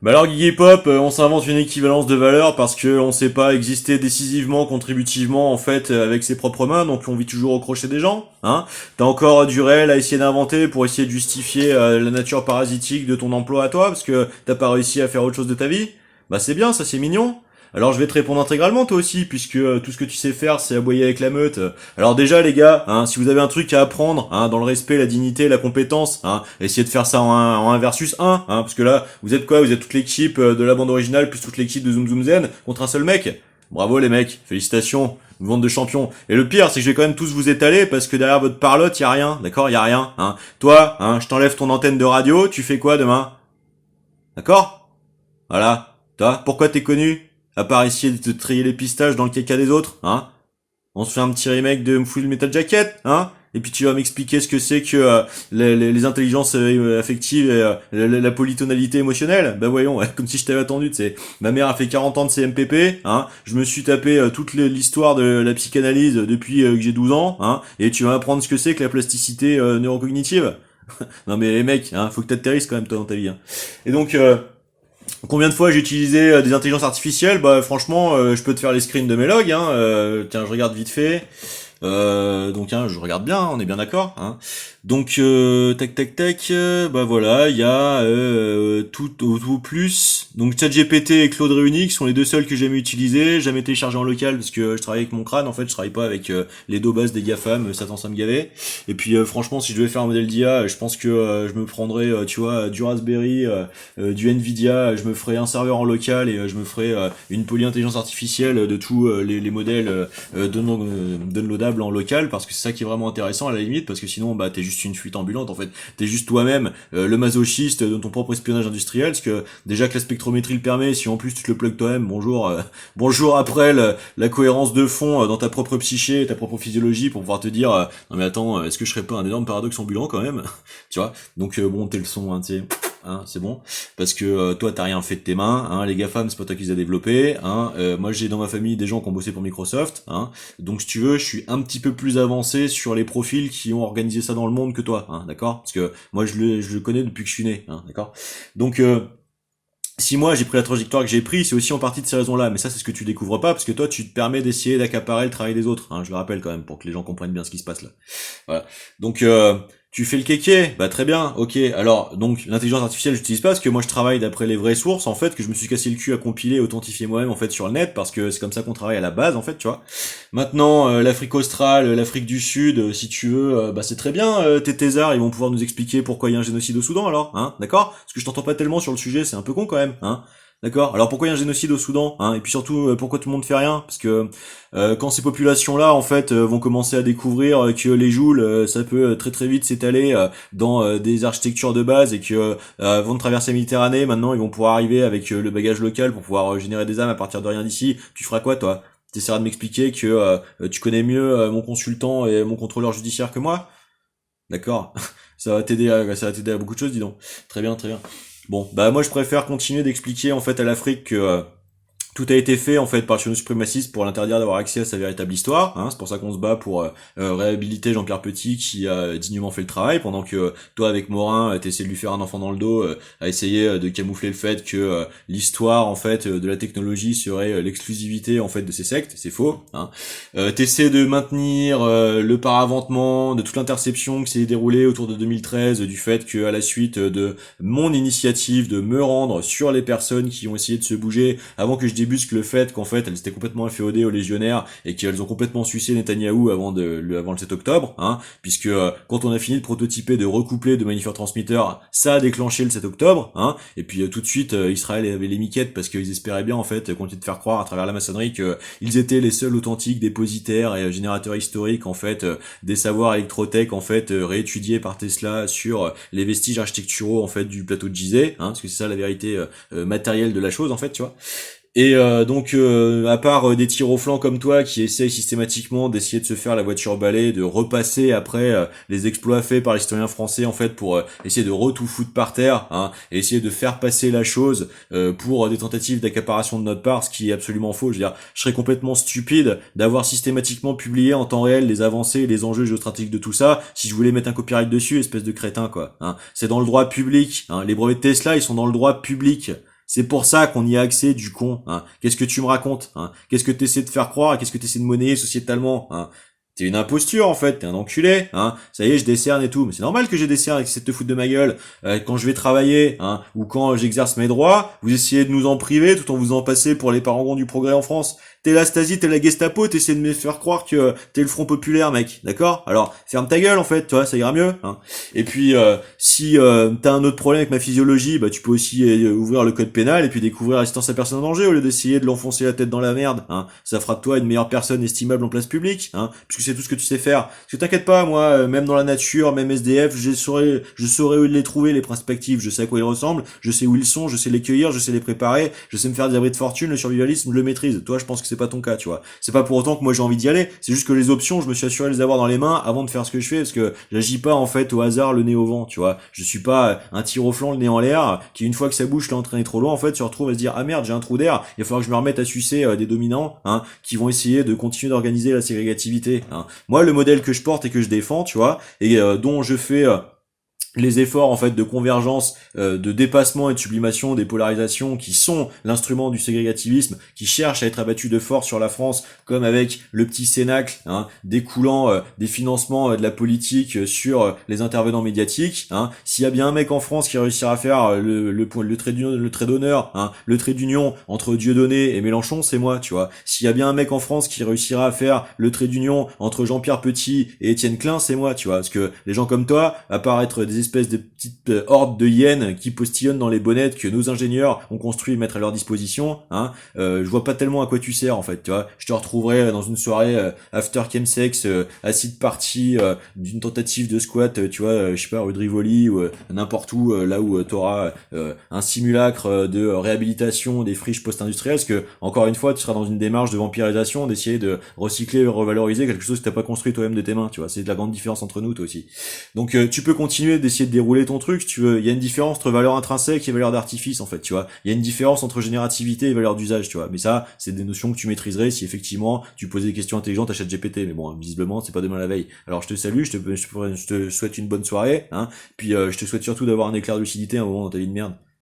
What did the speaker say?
Bah alors Guigui Pop, on s'invente une équivalence de valeur parce que on sait pas exister décisivement, contributivement en fait avec ses propres mains, donc on vit toujours au crochet des gens, hein. T'as encore du réel à essayer d'inventer pour essayer de justifier la nature parasitique de ton emploi à toi parce que t'as pas réussi à faire autre chose de ta vie. Bah c'est bien, ça c'est mignon. Alors je vais te répondre intégralement toi aussi, puisque tout ce que tu sais faire c'est aboyer avec la meute. Alors déjà les gars, hein, si vous avez un truc à apprendre, hein, dans le respect, la dignité, la compétence, hein, essayez de faire ça en un versus un, hein, parce que là, vous êtes quoi? Vous êtes toute l'équipe de la bande originale, plus toute l'équipe de Zoom Zoom Zen, contre un seul mec. Bravo les mecs, félicitations, vous bande de champions. Et le pire, c'est que je vais quand même tous vous étaler, parce que derrière votre parlotte, y a rien, d'accord? Y a rien, hein. Toi, hein, je t'enlève ton antenne de radio, tu fais quoi demain? D'accord? Voilà. Toi, pourquoi t'es connu? À part essayer de te trier les pistaches dans le caca des autres, hein? On se fait un petit remake de Full Metal Jacket, hein? Et puis tu vas m'expliquer ce que c'est que les intelligences affectives et la polytonalité émotionnelle. Bah voyons, ouais, comme si je t'avais attendu, tu sais. Ma mère a fait 40 ans de CMPP, hein? Je me suis tapé toute l'histoire de la psychanalyse depuis que j'ai 12 ans, hein? Et tu vas m'apprendre ce que c'est que la plasticité neurocognitive. Non mais les mecs, hein, faut que t'atterrisses quand même toi dans ta vie, hein. Et donc combien de fois j'ai utilisé des intelligences artificielles? Bah franchement, je peux te faire les screens de mes logs, hein. Tiens, je regarde vite fait. Donc hein, je regarde bien, on est bien d'accord, hein. Donc tac tac tac, bah voilà, il y a tout au plus. Donc ChatGPT et Claude Réunique sont les deux seuls que j'ai jamais utilisés, jamais téléchargé en local parce que je travaille avec mon crâne en fait, je travaille pas avec les dos bases des GAFAM, Satan ça me gavait. Et puis franchement, si je devais faire un modèle d'IA, je pense que je me prendrais tu vois du Raspberry, du Nvidia, je me ferais un serveur en local et je me ferais une polyintelligence artificielle de tous les modèles downloadables en local parce que c'est ça qui est vraiment intéressant à la limite parce que sinon bah t'es juste une fuite ambulante en fait, t'es juste toi-même le masochiste de ton propre espionnage industriel parce que déjà que la spectrométrie le permet, si en plus tu te le plugues toi-même, bonjour bonjour après la cohérence de fond dans ta propre psyché, ta propre physiologie pour pouvoir te dire non mais attends, est-ce que je serais pas un énorme paradoxe ambulant quand même tu vois, donc bon t'es le son hein, tu sais, hein, c'est bon, parce que toi t'as rien fait de tes mains, hein, les GAFAM c'est pas toi qui les a développés, hein, moi j'ai dans ma famille des gens qui ont bossé pour Microsoft, hein, donc si tu veux je suis un petit peu plus avancé sur les profils qui ont organisé ça dans le monde que toi, hein, d'accord, parce que moi je le connais depuis que je suis né, hein, d'accord, donc si moi j'ai pris la trajectoire que j'ai pris, c'est aussi en partie de ces raisons-là, mais ça c'est ce que tu découvres pas, parce que toi tu te permets d'essayer d'accaparer le travail des autres, hein, je le rappelle quand même, pour que les gens comprennent bien ce qui se passe là. Voilà. Donc tu fais le kéké, bah très bien, ok. Alors donc l'intelligence artificielle j'utilise pas parce que moi je travaille d'après les vraies sources en fait que je me suis cassé le cul à compiler, et authentifier moi-même en fait sur le net parce que c'est comme ça qu'on travaille à la base en fait, tu vois. Maintenant l'Afrique australe, l'Afrique du Sud, si tu veux, bah c'est très bien. Tes thésards ils vont pouvoir nous expliquer pourquoi il y a un génocide au Soudan alors, hein, d'accord? Parce que je t'entends pas tellement sur le sujet, c'est un peu con quand même, hein. D'accord. Alors pourquoi il y a un génocide au Soudan, hein? Et puis surtout pourquoi tout le monde fait rien? Parce que quand ces populations-là en fait vont commencer à découvrir que les joules ça peut très très vite s'étaler dans des architectures de base et que avant de traverser la Méditerranée, maintenant ils vont pouvoir arriver avec le bagage local pour pouvoir générer des âmes à partir de rien d'ici. Tu feras quoi toi? T'essaieras de m'expliquer que tu connais mieux mon consultant et mon contrôleur judiciaire que moi? D'accord. Ça va t'aider à beaucoup de choses, dis donc. Très bien, très bien. Bon, bah moi je préfère continuer d'expliquer en fait à l'Afrique que tout a été fait en fait par le suprémaciste pour l'interdire d'avoir accès à sa véritable histoire, hein. C'est pour ça qu'on se bat pour réhabiliter Jean-Pierre Petit qui a dignement fait le travail, pendant que toi avec Morin t'essaies de lui faire un enfant dans le dos, à essayer de camoufler le fait que l'histoire en fait de la technologie serait l'exclusivité en fait de ces sectes. C'est faux, hein. T'essaies de maintenir le paraventement de toute l'interception qui s'est déroulée autour de 2013 du fait que à la suite de mon initiative de me rendre sur les personnes qui ont essayé de se bouger avant que je débusque le fait qu'en fait elles étaient complètement inféodées aux légionnaires et qu'elles ont complètement sucé Netanyahou avant avant le 7 octobre, hein, puisque quand on a fini de prototyper, de recoupler de magnifieurs transmetteurs, ça a déclenché le 7 octobre, hein, et puis tout de suite Israël avait les miquettes parce qu'ils espéraient bien en fait continuer de faire croire à travers la maçonnerie qu'ils étaient les seuls authentiques dépositaires et générateurs historiques en fait des savoirs électrotech en fait réétudiés par Tesla sur les vestiges architecturaux en fait du plateau de Gizeh, hein, parce que c'est ça la vérité matérielle de la chose en fait, tu vois. Et donc, à part des tirs au flanc comme toi qui essayent systématiquement d'essayer de se faire la voiture balai, de repasser après les exploits faits par l'historien français en fait pour essayer de tout foutre par terre, hein, et essayer de faire passer la chose pour des tentatives d'accaparation de notre part, ce qui est absolument faux. Je veux dire, je serais complètement stupide d'avoir systématiquement publié en temps réel les avancées et les enjeux géostratégiques de tout ça si je voulais mettre un copyright dessus, espèce de crétin quoi, hein. C'est dans le droit public, hein. Les brevets de Tesla ils sont dans le droit public. C'est pour ça qu'on y a accès, du con. Hein. Qu'est-ce que tu me racontes, hein? Qu'est-ce que t'essaies de faire croire et qu'est-ce que t'essaies de monnayer sociétalement, hein? T'es une imposture en fait, t'es un enculé, hein. Ça y est, je décerne et tout, mais c'est normal que j'ai décerne et que c'est de te foutre de ma gueule. Quand je vais travailler, hein, ou quand j'exerce mes droits, vous essayez de nous en priver tout en vous en passez pour les parangons du progrès en France. T'es la Stasi, t'es la Gestapo, t'essaies de me faire croire que t'es le Front Populaire, mec, d'accord? Alors, ferme ta gueule en fait, toi, ça ira mieux, hein. Et puis, si t'as un autre problème avec ma physiologie, bah tu peux aussi ouvrir le code pénal et puis découvrir l'assistance à personne en danger au lieu d'essayer de l'enfoncer la tête dans la merde, hein. Ça fera de toi une meilleure personne estimable en place publique, hein, puisque c'est tout ce que tu sais faire. Parce que t'inquiète pas, moi, même dans la nature, même SDF, je saurais où les trouver, les principes actifs, je sais à quoi ils ressemblent, je sais où ils sont, je sais les cueillir, je sais les préparer, je sais me faire des abris de fortune, le survivalisme, je le maîtrise. Toi, je pense que c'est pas ton cas, tu vois. C'est pas pour autant que moi j'ai envie d'y aller, c'est juste que les options, je me suis assuré de les avoir dans les mains avant de faire ce que je fais, parce que j'agis pas en fait au hasard, le nez au vent, tu vois. Je suis pas un tir au flanc, le nez en l'air, qui une fois que sa bouche l'a entraîné trop loin, en fait, se retrouve à se dire ah merde, j'ai un trou d'air, il va falloir que je me remette à sucer des dominants, hein, qui vont essayer de continuer d'organiser la ségrégativité, hein. Moi, le modèle que je porte et que je défends, tu vois, et dont je fais les efforts en fait de convergence, de dépassement et de sublimation des polarisations qui sont l'instrument du ségrégativisme, qui cherche à être abattu de force sur la France, comme avec le petit cénacle, hein, découlant des financements de la politique sur les intervenants médiatiques, hein. S'il y a bien un mec en France qui réussira à faire le trait d'honneur, hein, le trait d'union entre Dieudonné et Mélenchon, c'est moi, tu vois. S'il y a bien un mec en France qui réussira à faire le trait d'union entre Jean-Pierre Petit et Étienne Klein, c'est moi, tu vois. Parce que les gens comme toi, à part être des espèces de petites hordes de hyènes qui postillonnent dans les bonnettes que nos ingénieurs ont construit et mettre à leur disposition, hein, je vois pas tellement à quoi tu sers en fait, tu vois. Je te retrouverai dans une soirée after chemsex, acid party, d'une tentative de squat, tu vois, je sais pas, rue de Rivoli ou n'importe où, là où t'auras un simulacre de réhabilitation des friches post-industrielles, parce que encore une fois, tu seras dans une démarche de vampirisation, d'essayer de recycler, revaloriser quelque chose que t'as pas construit toi-même de tes mains, tu vois. C'est de la grande différence entre nous, toi aussi. Donc tu peux continuer d'essayer de dérouler ton truc, si tu veux. Il y a une différence entre valeur intrinsèque et valeur d'artifice, en fait, tu vois. Il y a une différence entre générativité et valeur d'usage, tu vois. Mais ça, c'est des notions que tu maîtriserais si effectivement tu posais des questions intelligentes à ChatGPT. Mais bon, visiblement, c'est pas demain la veille. Alors je te salue, je te souhaite une bonne soirée, hein. Puis je te souhaite surtout d'avoir un éclair de lucidité à un moment dans ta vie de merde.